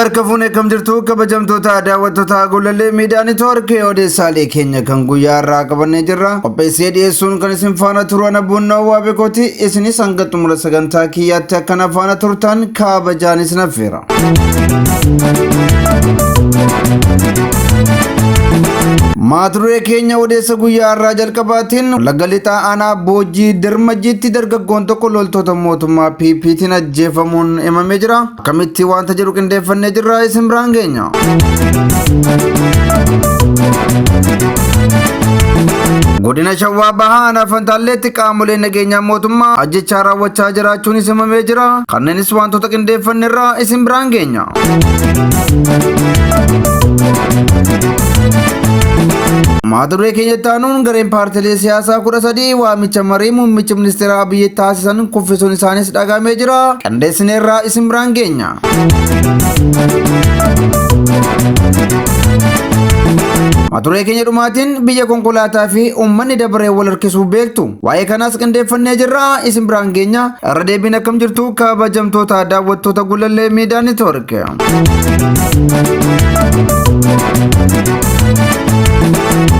Harka fuunee kam jirtu kabajamtoota daawwattoota Gulalee Miidiyaa Neetwoorkii odeessaalee keenya kan guyyaa irraa qabannee jirra. Qopheessee dhiyeessuun kan isin faana turan abboonnaa waabeekooti. Isinis hanga xumura sagantaa kiyyaatti akkana faana turtan kabajaan isin affeera. Maaturee keenya odeessa guyyaa irraa jalqabaatiin Wallagga Lixaa aanaa Boojii Dirmajjiitti dargaggoon tokko loltoota mootummaa PPtiin ajjeefamuun himamee jira. Akkamitti wanta jedhu qindeeffannee jirra isin biraan geenya. Godina Shawaa Bahaa aanaa Fantaalleetti qaamoleen nageenyaa mootummaa ajjechaa raawwachaa jiraachuun himamee jira. Kanneenis wantoota qindeeffanneerra isin biraan geenya. Maaturee keenya taanuun gareen paartilee siyaasaa 13 waamicha marii muummicha ministeeraa biyya taasisan kuffisuun isaanis dhagahamee jira. Qindeessineerraa isin biraan geenya. Maaturee keenya dhumaatiin biyya konkolaataa fi uummanni dabaree wal harkisuu beektu. Waa'ee kanaas qindeeffannee jirra isin biraan geenya. Irra deebiin akkam jirtu kabajamtoota daawwattoota Gulalee Miidiyaa Neetwoorkii.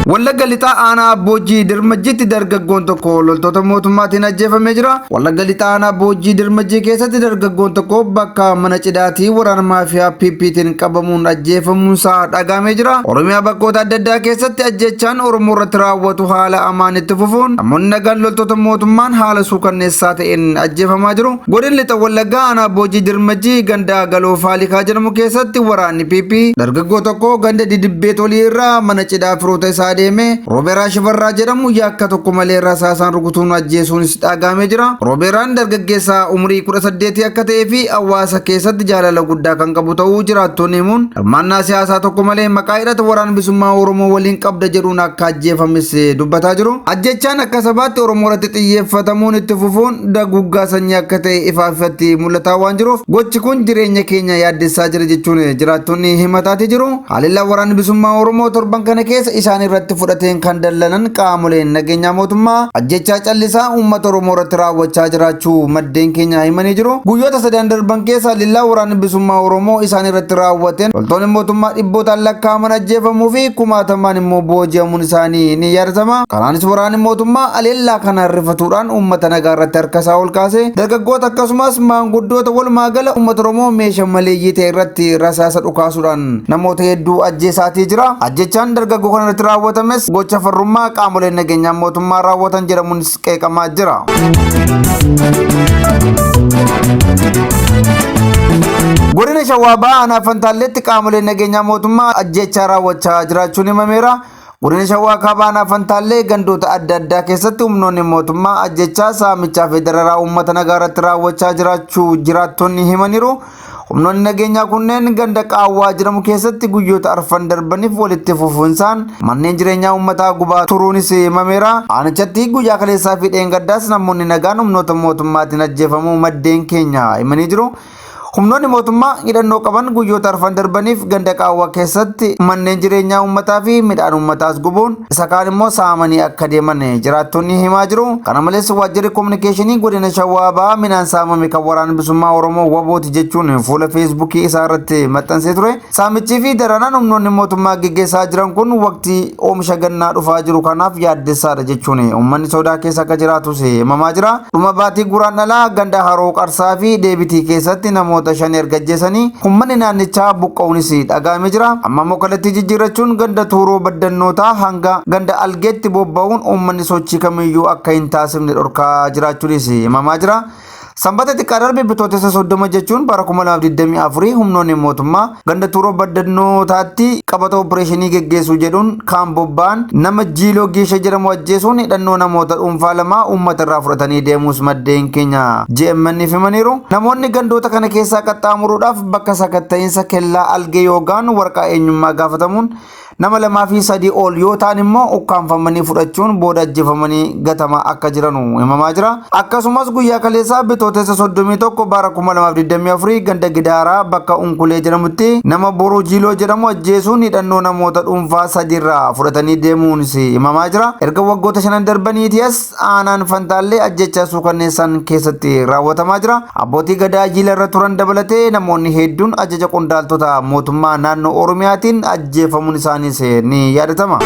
Wallagga Lixaa aanaa Boojii Dirmajjiitti dargaggoon tokko loltoota mootummaatiin ajjeefamee jira. Wallagga Lixaa aanaa Boojii Dirmajjii keessatti dargaggoon tokko bakka mana cidhaatii waraana maafiyaa PPtiin qabamuun ajjeefamuunsaa dhagahamee jira. Oromiyaa bakkoota adda addaa keessatti ajjechaan Oromoo irratti raawwatu haala amaan itti fufuun namoonni nagaan loltoota mootummaan haala suukanneessaa ta'een ajjeefamaa jiru. Godina Lixa Wallaggaa aanaa Boojii Dirmajjii ganda Galoo Faalikaa jedhamu keessatti waraanni PP dargaggoo tokko ganda Didibbee Tolii irraa mana cidhaa firoota isaa deeme Rooberaa Shifarraa jedhamu yakka tokko malee rasaasaan rukutuun ajjeesuunis dhagahamee jira. Rooberaan dargaggeessaa umurii 18 akka ta'ee fi hawaasa keessatti jaalala guddaa kan qabu ta'uu jiraattonni himuun hirmaannaa siyaasaa tokko malee maqaa hidhata waraana bilisummaa Oromoo waliin qabda jedhuun akka ajjeefames dubbataa jiru. Ajjechaan akka sabaatti Oromoo irratti xiyyeeffatamuun itti fufuun daguggaa sanyii akka ta'e ifaafatti mul'ataa waan jiruuf gochi kun jireenya keenya yaaddessaa jira jechuun jiraattonni himataati jiru. Haalilla waraana bilisummaa Oromoo torban kana keessa isaan irratti fudhateen kan dallanan qaamoleen nageenyaa mootummaa ajjechaa callisaa uummata Oromoo irratti raawwachaa jiraachuu maddeen keenya himanii jiru. Guyyoota sadan darban keessa haalilla waraana bilisummaa Oromoo isaan irratti raawwateen loltoonni mootummaa dhibbootaan lakkaa'aman ajjeefamuu fi kumaatamaan immoo booji'amuun isaanii ni yaadatama. Kanaanis waraanni mootummaa aleellaa kana rifatuudhaan uummata nagaa irratti harkasaa ol kaase dargaggoota akkasumas maanguddoota walumaa gala uummata Oromoo meeshaa maleeyyii ta'e irratti rasaasa dhukaasuudhaan namoota hedduu ajjeesaatii jira. Ajjechaan dargaggoo kana irratti raawwatames gocha farrummaa qaamoleen nageenyaa mootummaa raawwatan jedhamuunis qeeqamaa jira. Godina Shawaa Bahaa aanaa Fantaalleetti qaamoleen nageenyaa mootummaa ajjechaa raawwachaa jiraachuun himameera. Godina Shawaa Kaabaa aanaa Fantaallee gandoota adda addaa keessatti humnoonni mootummaa ajjechaa saamichaa fi dararaa uummata nagaa irratti raawwachaa jiraachuu jiraattonni himaniiru. Humnoonni nageenyaa kunneen ganda Qaawwaa jedhamu keessatti guyyoota arfan darbaniif walitti fufuunsaan manneen jireenyaa uummataa gubaa turuunis himameera. Aanichatti guyyaa kaleessaa fi dheengaddaas namoonni nagaan humnoota mootummaatiin ajjeefamuu maddeen keenya himanii jiru. Humnoonni mootummaa hidhannoo qaban guyyoota arfan darbaniif ganda Qaawwaa keessatti manneen jireenyaa uummataa fi midhaan uummataas gubuun isa kaan immoo saamanii akka deeman jiraattonni himaa jiru. Kana malees waajjirri kominikeeshinii godina Shawaa Bahaa midhaan saamame kan waraana bilisummaa Oromoo wabooti jechuun fuula feesbuukii isaa irratti maxxansee ture. Saamichii fi daranaan humnoonni mootummaa gaggeessaa jiran kun waqtii oomisha gannaa dhufaa jiru kanaaf yaaddessaadha jechuun uummanni sodaa keessa akka jiraatus himamaa jira. Dhuma baatii Guraandhalaa ganda Haroo Qarsaa fi Deebitii keessatti namoota shan erga ajjeesanii uummanni naannichaa buqqa'uunis dhagahamee jira. Amma immoo kallattii jijjiirrachuun ganda Tuuroo Baddannootaa hanga ganda Algeetti bobba'uun uummanni sochii kamiyyuu akka hin taasifne dhorkaa jiraachuunis himamaa jira. Sanbata xiqqaa darbe bitootessa 30 jechuun bara 2024 humnoonni mootummaa ganda Tuuroo Baddannootaatti qabata opereeshinii geggeessuu jedhuun kan bobba'an nama Jiiloo Geesha jedhamu ajjeesuun hidhannoo namoota dhuunfaa lamaa uummata irraa fudhatanii deemuus maddeen keenya JMN himaniiru. Namoonni gandoota kana keessaa qaxxaamuruudhaaf bakka sakatta'iinsa kellaa Algee yookaan waraqaa eenyummaa gaafatamuun nama 2 fi 3 ol yoo ta'an immoo ukkaanfamanii fudhachuun booda ajjeefamanii gatamaa akka jiranu himamaa jira. Akkasumas guyyaa kaleessaa bitootessa 31 bara 2024 ganda Gidaaraa bakka Unkulee jedhamutti nama Boroo Jiiloo jedhamu ajjeesuun hidhannoo namoota dhuunfaa 3 irraa fudhatanii deemuunis himamaa jira. Erga waggoota 5 darbaniitiis aanaan Fantaallee ajjechaa suukanneessan keessatti raawwatamaa jira. Abbootii gadaa Jiila irra turan dabalatee namoonni hedduun ajaja qondaaltota mootummaa naannoo Oromiyaatiin ajjeefamuun isaaniis ni yaadatama.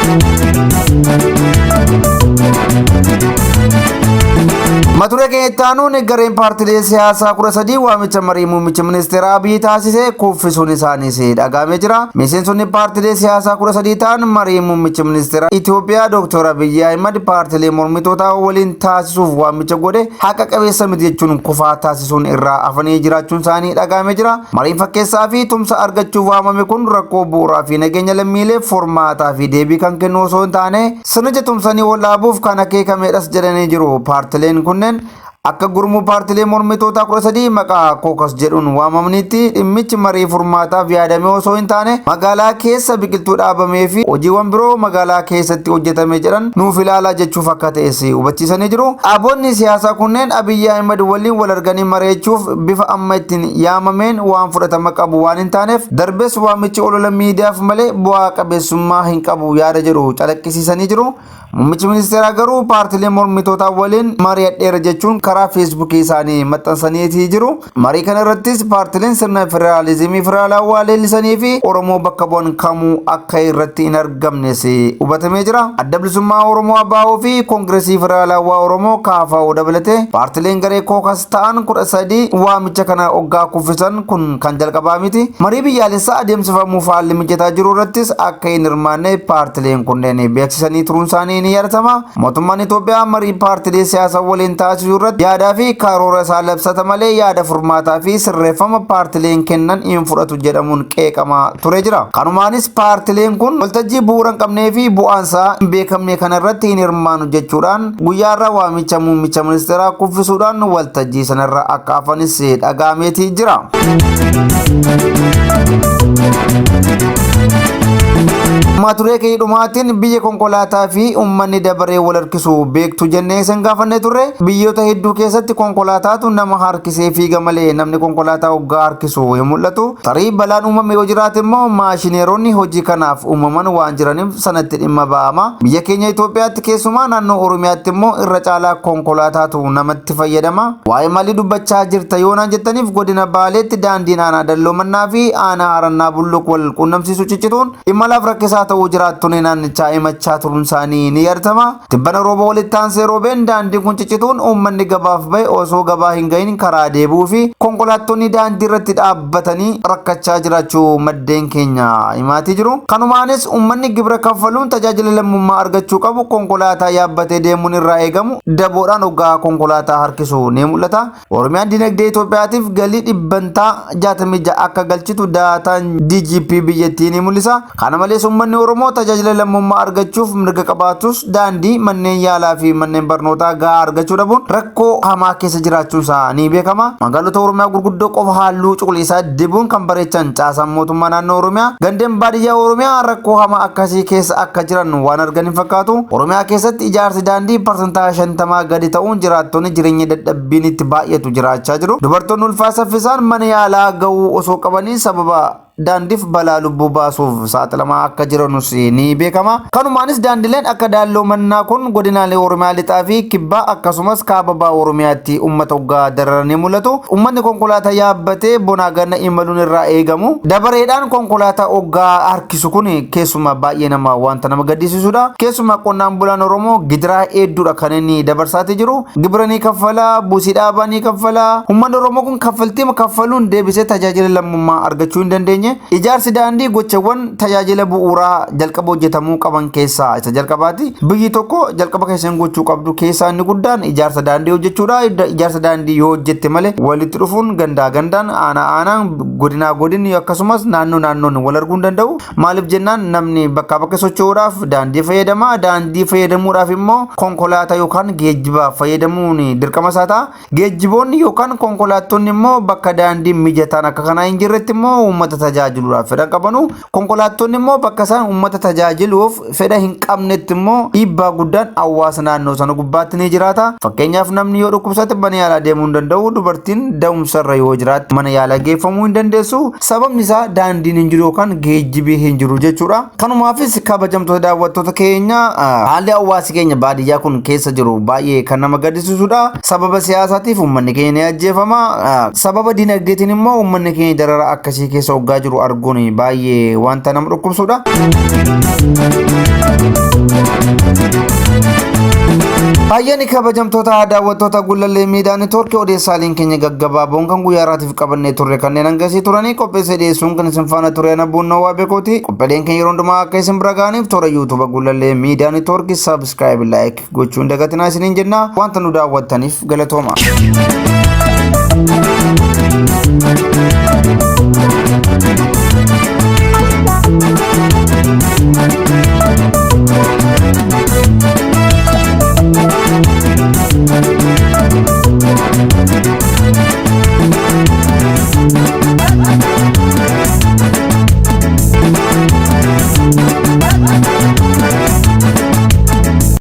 Mature keettaanuun gareen paartilee siyaasaa 13 waamicha marii muummicha ministeera Abiy taasise kuffisuun isaaniis dhagahamee jira. Miseensonni paartilee siyaasaa 13 ta'an marii muummicha ministeera Itoophiyaa Dr. Abiy Ahmed paartilee mormitootaa waliin taasisuuf waamicha godhe haqa qabeessa miti jechuun kufaa taasisuun irraa afanii jiraachuun isaanii dhagahamee jira. Mariin fakkeessaa fi tumsa argachuuf waamame kun rakkoo bu'uuraa fi nageenya lammiilee furmaataa fi deebii kan kennu osoo hin taane sirnicha tumsanii wallaabuuf kan akeekameedhas jedhanii jiru. Paartileen kunneen akka gurmuu paartilee mormitootaa 13 maqaa kookas jedhuun waamamanitti dhimmichi marii furmaataaf yaadame osoo hin taane magaalaa keessa biqiltuu dhaabamee fi hojiiwwan biroo magaalaa keessatti hojjetame jedhan nuuf ilaalaa jechuuf akka ta'es hubachiisanii jiru. Abboonni siyaasaa kunneen Abiy Ahmed waliin wal arganii mari'achuuf bifa amma ittiin yaamameen waan fudhatama qabu waan hin taaneef darbes waamichi olola miidiyaaf malee bu'aa qabeessummaa hin qabu yaada jedhu calaqqisiisanii jiru. Muummichi ministeeraa garuu paartilee mormitootaa waliin mari'adheera jechuun karaa feesbuukii isaanii maxxansanii jiru. Marii kana irrattis paartileen sirna federaalizimii federaalawaa leellisanii fi Oromoo bakka bu'an kamuu akka irratti hin argamnes hubatamee jira. Adda bilisummaa Oromoo ABO fi Koongireesii Federaalawaa Oromoo KFO dabalatee paartileen garee kookas ta'an 13 waamicha kana hoggaa kuffisan kun kan jalqabaa miti. Marii biyyaalessaa adeemsifamuuf haalli mijataa jiru irrattis akka hin hirmaanne paartileen kunneen beeksisanii turuun isaanii ni yaadatama. Mootummaan Itoophiyaa marii paartilee siyaasaa waliin taasisuu irratti yaadaa fi karoora isaa labsata malee yaada furmaataa fi sirreeffama paartileen kennan hin fudhatu jedhamuun qeeqamaa ture jira. Kanumaanis paartileen kun waltajjii bu'uura hin qabnee fi bu'aansaa hin beekamne kana irratti hin hirmaanu jechuudhaan guyyaarra waamicha muummicha ministeeraa kuffisuudhaan waltajjii sanarra akka hafanis dhagahameetii jira. Mature keedhumaatiin biyya konkolaataa fi uummanni dabaree wal harkisu beektu jennee san gaafanne turre. Biyyoota hedduu keessatti konkolaataatu nama harkisee fiiga malee namni konkolaataa hoggaa harkisu hin mul'atu. Tarii balaan uumame yoo jiraate immoo maashineeronni hojii kanaaf uumaman waan jiraniif sanatti dhimma ba'ama. Biyya keenya Itoophiyaatti keessumaa naannoo Oromiyaatti immoo irra caalaa konkolaataatu namatti fayyadama. Waa'ee maalii dubbachaa jirta yoo naan jettaniif godina Baaleetti daandiin aanaa Dalloommannaa fi aanaa Harannaa Bulluq wal quunnamsiisu ciccituun imalaaf rakkisaa ta'uu jiraattoonni naannichaa himachaa turuun isaanii ni yaadatama. Tibbana rooba walitti aansee roobeen daandiin kun ciccituun uummanni gabaaf bahe osoo gabaa hin gahin karaa deebuu fi konkolaattonni daandii irratti dhaabbatanii rakkachaa jiraachuu maddeen keenya himaatii jiru. Kanumaanis uummanni gibira kaffaluun tajaajila lammummaa argachuu qabu konkolaataa yaabbatee deemuun irraa eegamu daboodhaan hoggaa konkolaataa harkisu ni mul'ata. Oromiyaan dinagdee Itoophiyaatiif galii dhibbantaa 66 akka galchitu daataan DGP biyyattii ni mul'isa. Kana malees uummanni Oromoo tajaajila lammummaa argachuuf mirga qabaatus daandii manneen yaalaa fi manneen barnootaa gahaa argachuu dhabuun rakkoo hamaa keessa jiraachuun isaa ni beekama. Magaalota Oromiyaa gurguddoo qofa halluu cuquliisaa dibuun kan bareechan caasaan mootummaa naannoo Oromiyaa gandeen baadiyyaa Oromiyaa rakkoo hamaa akkasii keessa akka jiran waan argan hin fakkaatu. Oromiyaa keessatti ijaarsi daandii parsantaa 50 gadi ta'uun jiraattonni jireenya dadhabbiin itti baay'atu jiraachaa jiru. Dubartoonni ulfaa saffisaan mana yaalaa gahuu osoo qabanii sababa daandiif balaa lubbuu baasuuf saaxilamaa akka jiranus ni beekama. Kanumaanis daandileen akka Dalloommannaa kun godinaalee Oromiyaa lixaa fi kibbaa akkasumas kaaba bahaa Oromiyaatti uummata hoggaa dararanii mul'atu. Uummanni konkolaataa yaabbatee bonaa ganna imaluun irraa eegamu. Dabareedhaan konkolaataa hoggaa harkisu kun keessumaa baay'ee nama wanta nama gaddisiisudha. Keessumaa qonnaan bulaan Oromoo gidiraa hedduudha kan inni dabarsaati jiru. Gibira ni kaffala, buusii dhaabaa ni kaffala. Uummanni Oromoo kun kaffaltii kaffaluun deebisee tajaajila lammummaa argachuu hin dandeenye. Ijaarsi daandii gochawwan tajaajila bu'uuraa jalqaba hojjetamuu qaban keessaa isa jalqabaati. Biyyi tokko jalqaba keessan gochuu qabdu keessaa inni guddaan ijaarsa daandii hojjechuudha. Ijaarsa daandii yoo hojjette malee walitti dhufuun gandaa gandaan aanaa aanaan godinaa godinni akkasumas naannoo naannoon wal arguu hin danda'u. Maaliif jennaan namni bakkaa bakka socho'uudhaaf daandii fayyadama. Daandii fayyadamuudhaaf immoo konkolaataa yookaan geejjiba fayyadamuun dirqama isaa ta'a. Geejjiboonni yookaan konkolaattonni immoo bakka daandiin mijataan akka kanaa hin jirretti immoo uummata tajaajiluudhaaf fedha qabanu konkolaattonni immoo bakka isaan uummata tajaajiluuf fedha hin qabnetti immoo dhiibbaa guddaan hawaasa naannoo sana gubbaatti ni jiraata. Fakkeenyaaf namni yoo dhukkubsate mana yaalaa deemuu hin danda'u, dubartiin da'umsarra yoo jiraatte mana yaalaa geeffamuu hin dandeessu. Sababni isaa daandiin hin jiru yookaan geejjibii hin jiru jechuudha. Kanumaafis kabajamtoota daawwattoota keenya haalli hawaasi keenya baadiyyaa kun keessa jiru baay'ee kan nama gaddisiisudha. Sababa siyaasaatiif uummanni keenya ajjeefama. Sababa dinagdeetiin immoo uummanni keenya darara akkasii keessa hoggaa jiru arguun baay'ee wanta nama dhukkubsudha. Hayyani kabajamtoota daawwattoota Gullallee Miidiyaa Neetwoorkii odeessaaleen keenya gaggabaaboon kan guyyaa irraatiif qabannee turre kanneen hangasii turanii qopheessee dhiyeessuun kan isin faana ture Nabbuun Nawwaa Beekooti. Qophiileen keenya yeroo hundumaa akka isin bira ga'aniif toora yuutuuba Gullallee Miidiyaa Neetwoorkii sabskiraayib laayik gochuun dagatinaa isiniin jenna. Wanta nu daawwattaniif galatooma.